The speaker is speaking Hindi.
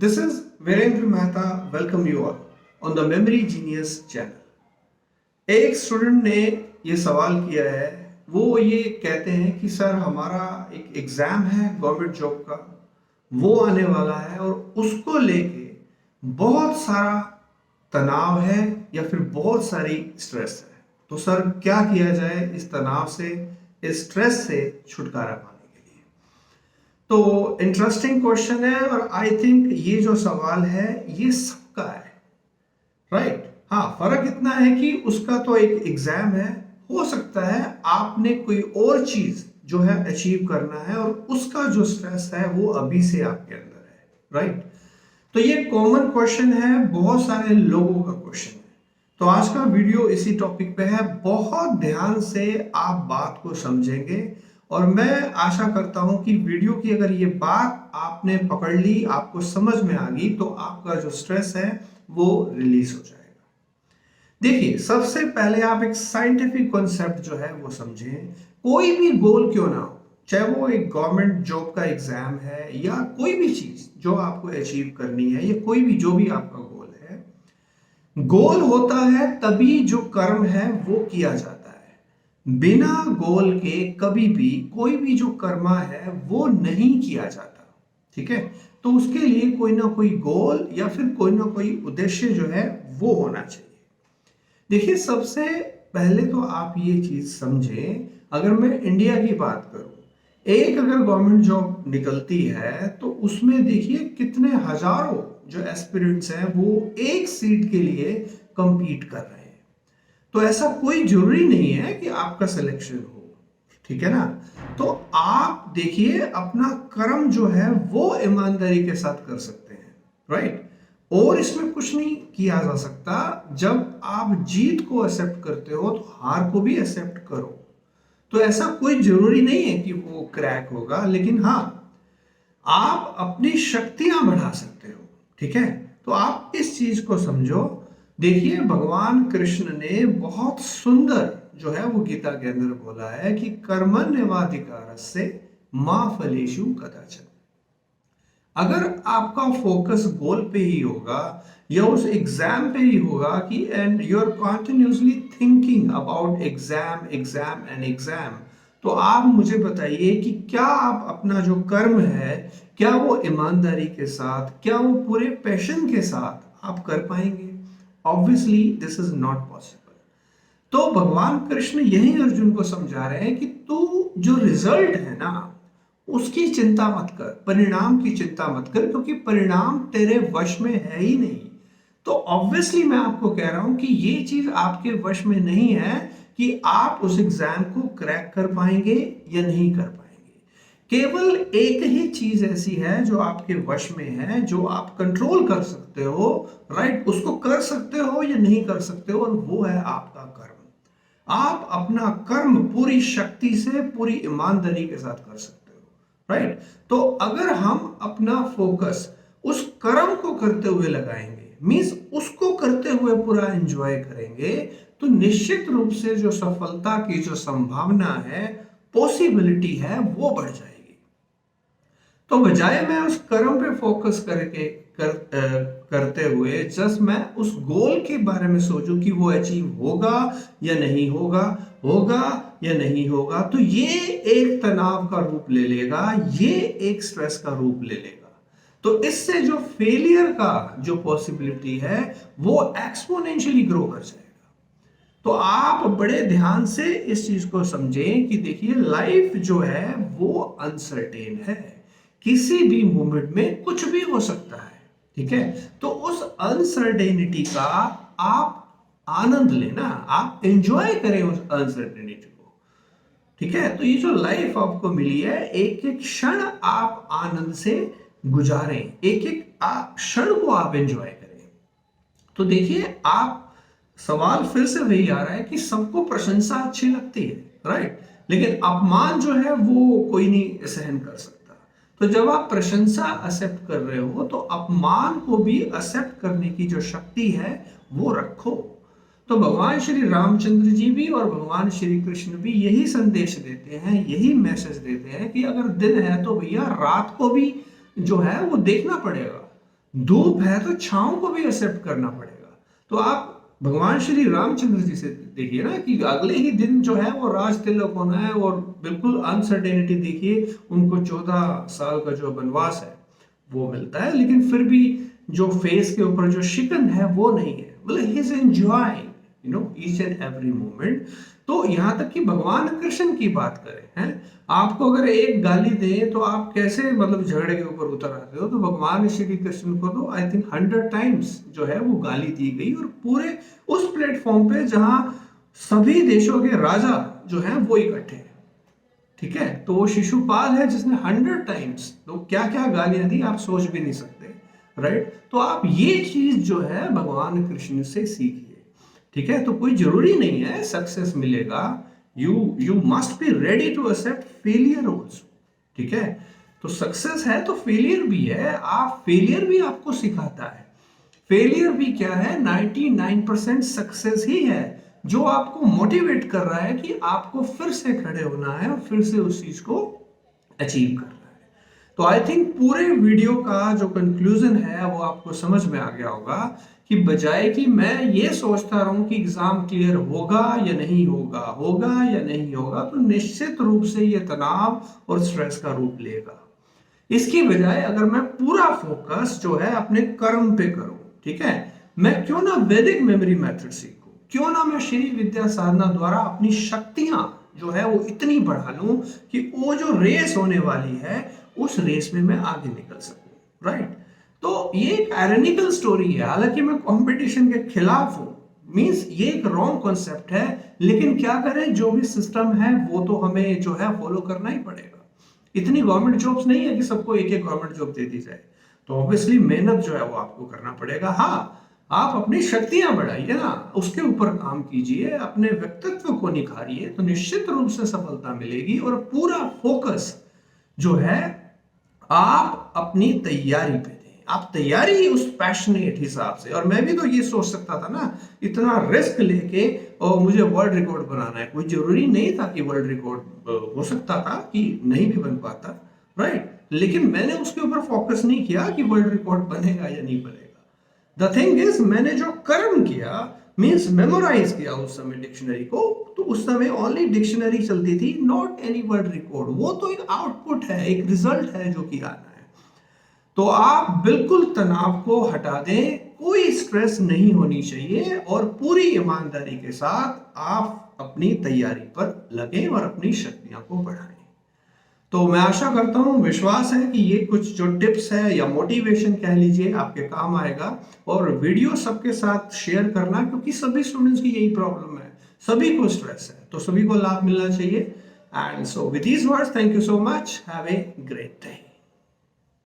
This is Virendra Mehta. Welcome you all on the Memory Genius channel. एक स्टूडेंट ने ये सवाल किया है, वो ये कहते हैं कि सर हमारा एक एग्जाम है गवर्नमेंट जॉब का, वो आने वाला है और उसको लेके बहुत सारा तनाव है या फिर बहुत सारी स्ट्रेस है। तो सर क्या किया जाए इस तनाव से, इस स्ट्रेस से छुटकारा पाने के लिए। तो इंटरेस्टिंग क्वेश्चन है और आई थिंक ये जो सवाल है ये सबका है, राइट? हाँ, फर्क इतना है कि उसका तो एक एग्जाम है, हो सकता है आपने कोई और चीज जो है अचीव करना है और उसका जो स्ट्रेस है वो अभी से आपके अंदर है, राइट? तो ये कॉमन क्वेश्चन है, बहुत सारे लोगों का क्वेश्चन है। तो आज का वीडियो इसी टॉपिक पे है। बहुत ध्यान से आप बात को समझेंगे और मैं आशा करता हूं कि वीडियो की अगर ये बात आपने पकड़ ली, आपको समझ में आ गई, तो आपका जो स्ट्रेस है वो रिलीज हो जाएगा। देखिए, सबसे पहले आप एक साइंटिफिक कॉन्सेप्ट जो है वो समझें। कोई भी गोल क्यों ना हो, चाहे वो एक गवर्नमेंट जॉब का एग्जाम है या कोई भी चीज जो आपको अचीव करनी है या कोई भी जो भी आपका गोल है, गोल होता है तभी जो कर्म है वो किया जाता है। बिना गोल के कभी भी कोई भी जो कर्मा है वो नहीं किया जाता, ठीक है? तो उसके लिए कोई ना कोई गोल या फिर कोई ना कोई उद्देश्य जो है वो होना चाहिए। देखिए, सबसे पहले तो आप ये चीज समझें, अगर मैं इंडिया की बात करूं, एक अगर गवर्नमेंट जॉब निकलती है तो उसमें देखिए कितने हजारों जो एस्पिरेंट्स हैं वो एक सीट के लिए कंपीट कर रहे हैं। तो ऐसा कोई जरूरी नहीं है कि आपका सिलेक्शन हो, ठीक है ना? तो आप देखिए अपना कर्म जो है वो ईमानदारी के साथ कर सकते हैं, राइट? और इसमें कुछ नहीं किया जा सकता। जब आप जीत को एक्सेप्ट करते हो तो हार को भी एक्सेप्ट करो। तो ऐसा कोई जरूरी नहीं है कि वो क्रैक होगा, लेकिन हाँ, आप अपनी शक्तियां बढ़ा सकते हो, ठीक है? तो आप इस चीज को समझो। देखिए, भगवान कृष्ण ने बहुत सुंदर जो है वो गीता के अंदर बोला है कि कर्मण्येवाधिकारस्ते मा फलेषु कदाचन। अगर आपका फोकस गोल पे ही होगा या उस एग्जाम पे ही होगा कि and you are continuously thinking about exam exam and exam, तो आप मुझे बताइए कि क्या आप अपना जो कर्म है, क्या वो ईमानदारी के साथ, क्या वो पूरे पैशन के साथ आप कर पाएंगे? Obviously this is not possible. तो भगवान कृष्ण यही अर्जुन को समझा रहे हैं कि तू जो रिजल्ट है ना उसकी चिंता मत कर, परिणाम की चिंता मत कर, क्योंकि परिणाम तेरे वश में है ही नहीं। तो ऑब्वियसली मैं आपको कह रहा हूं कि ये चीज आपके वश में नहीं है कि आप उस एग्जाम को क्रैक कर पाएंगे या नहीं कर पाएंगे। केवल एक ही चीज ऐसी है जो आपके वश में है, जो आप कंट्रोल कर सकते हो, राइट? उसको कर सकते हो या नहीं कर सकते हो, और वो है आपका कर्म। आप अपना कर्म पूरी शक्ति से, पूरी ईमानदारी के साथ कर सकते हो, राइट? तो अगर हम अपना फोकस उस कर्म को करते हुए लगाएंगे, मींस उसको करते हुए पूरा एंजॉय करेंगे, तो निश्चित रूप से जो सफलता की जो संभावना है, पॉसिबिलिटी है, वो बढ़ जाएगी। तो बजाय मैं उस कर्म पे फोकस करते हुए जस्ट मैं उस गोल के बारे में सोचूं कि वो अचीव होगा या नहीं होगा, होगा या नहीं होगा, तो ये एक तनाव का रूप ले लेगा, ये एक स्ट्रेस का रूप ले लेगा। तो इससे जो फेलियर का जो पॉसिबिलिटी है वो एक्सपोनेंशियली ग्रो कर जाएगा। तो आप बड़े ध्यान से इस चीज को समझें कि देखिए, लाइफ जो है वो अनसर्टेन है, किसी भी मोमेंट में कुछ भी हो सकता है, ठीक है? तो उस अनसर्टेनिटी का आप आनंद लेना, आप एंजॉय करें उस अनसर्टेनिटी को, ठीक है? तो ये जो लाइफ आपको मिली है, एक एक क्षण आप आनंद से गुजारें, एक एक क्षण को आप एंजॉय करें। तो देखिए, आप सवाल फिर से वही आ रहा है कि सबको प्रशंसा अच्छी लगती है, राइट? लेकिन अपमान जो है वो कोई नहीं सहन कर सकता। तो जब आप प्रशंसा एक्सेप्ट कर रहे हो तो अपमान को भी एक्सेप्ट करने की जो शक्ति है वो रखो। तो भगवान श्री रामचंद्र जी भी और भगवान श्री कृष्ण भी यही संदेश देते हैं, यही मैसेज देते हैं कि अगर दिन है तो भैया रात को भी जो है वो देखना पड़ेगा। धूप है तो छांव को भी एक्सेप्ट करना पड़ेगा। तो आप भगवान श्री रामचंद्र जी से देखिए ना कि अगले ही दिन जो है वो राज तिलक होना है और बिल्कुल अनसर्टेनिटी देखिए, उनको 14 साल का जो वनवास है वो मिलता है, लेकिन फिर भी जो फेस के ऊपर जो शिकन है वो नहीं है, मतलब he is enjoying each and every moment. तो यहाँ तक कि भगवान कृष्ण की बात करें हैं, आपको अगर एक गाली दें तो आप कैसे मतलब झगड़े के ऊपर उतर आते हो, तो भगवान श्री कृष्ण को तो आई थिंक 100 टाइम्स जो है वो गाली दी गई, और पूरे उस प्लेटफॉर्म पे जहां सभी देशों के राजा जो हैं वो इकट्ठे हैं, ठीक है। तो वो शिशुपाल है जिसने 100 टाइम्स तो क्या क्या गालियां दी आप सोच भी नहीं सकते, राइट। तो आप ये चीज जो है भगवान कृष्ण से सीखिए, ठीक है। तो कोई जरूरी नहीं है सक्सेस मिलेगा, you must be ready to accept failure also, ठीक है। तो सक्सेस है तो फेलियर भी है, आप फेलियर भी आपको सिखाता है। फेलियर भी क्या है, 99% सक्सेस ही है जो आपको मोटिवेट कर रहा है कि आपको फिर से खड़े होना है और फिर से उस चीज को अचीव करना है। तो आई थिंक पूरे वीडियो का जो कंक्लूजन है वो आपको समझ में आ गया होगा कि बजाय कि मैं ये सोचता रहूं कि एग्जाम क्लियर होगा या नहीं होगा, होगा या नहीं होगा, तो निश्चित रूप से ये तनाव और स्ट्रेस का रूप लेगा। इसकी बजाय अगर मैं पूरा फोकस जो है अपने कर्म पे करूं, ठीक है, मैं क्यों ना वैदिक मेमोरी मेथड सीखूं, क्यों ना मैं श्री विद्या साधना द्वारा अपनी शक्तियां जो है वो इतनी बढ़ा लूं कि वो जो रेस होने वाली है उस रेस में मैं आगे निकल सकूं, राइट। तो ये एक आयरनिकल स्टोरी है, हालांकि मैं कंपटीशन के खिलाफ हूं, मींस ये एक रॉन्ग कॉन्सेप्ट है, लेकिन क्या करें, जो भी सिस्टम है वो तो हमें जो है फॉलो करना ही पड़ेगा। इतनी गवर्नमेंट जॉब्स नहीं है कि सबको एक एक गवर्नमेंट जॉब दे दी जाए, तो ऑब्वियसली मेहनत जो है वो आपको करना पड़ेगा। हाँ, आप अपनी शक्तियां बढ़ाइए ना, उसके ऊपर काम कीजिए, अपने व्यक्तित्व को निखारिए, तो निश्चित रूप से सफलता मिलेगी। और पूरा फोकस जो है आप अपनी तैयारी पे दें, आप तैयारी उस पैशनेट हिसाब से। और मैं भी तो ये सोच सकता था ना, इतना रिस्क लेके और मुझे वर्ल्ड रिकॉर्ड बनाना है, कोई जरूरी नहीं था कि वर्ल्ड रिकॉर्ड हो सकता था कि नहीं भी बन पाता, राइट। लेकिन मैंने उसके ऊपर फोकस नहीं किया कि वर्ल्ड रिकॉर्ड बनेगा या नहीं बनेगा। द थिंग इज, मैंने जो कर्म किया मीन्स मेमोराइज किया उस समय डिक्शनरी को, तो उस समय ओनली डिक्शनरी चलती थी, नॉट एनी वर्ड रिकॉर्ड। वो तो एक आउटपुट है, एक रिजल्ट है जो कि आना है। तो आप बिल्कुल तनाव को हटा दें, कोई स्ट्रेस नहीं होनी चाहिए, और पूरी ईमानदारी के साथ आप अपनी तैयारी पर लगें और अपनी शक्तियां को बढ़ाएं। तो मैं आशा करता हूं, विश्वास है कि ये कुछ जो टिप्स है या मोटिवेशन कह लीजिए आपके काम आएगा। और वीडियो सबके साथ शेयर करना, क्योंकि सभी स्टूडेंट्स की यही प्रॉब्लम है, सभी को स्ट्रेस है, तो सभी को लाभ मिलना चाहिए। And so with these words, thank you so much, have a great day.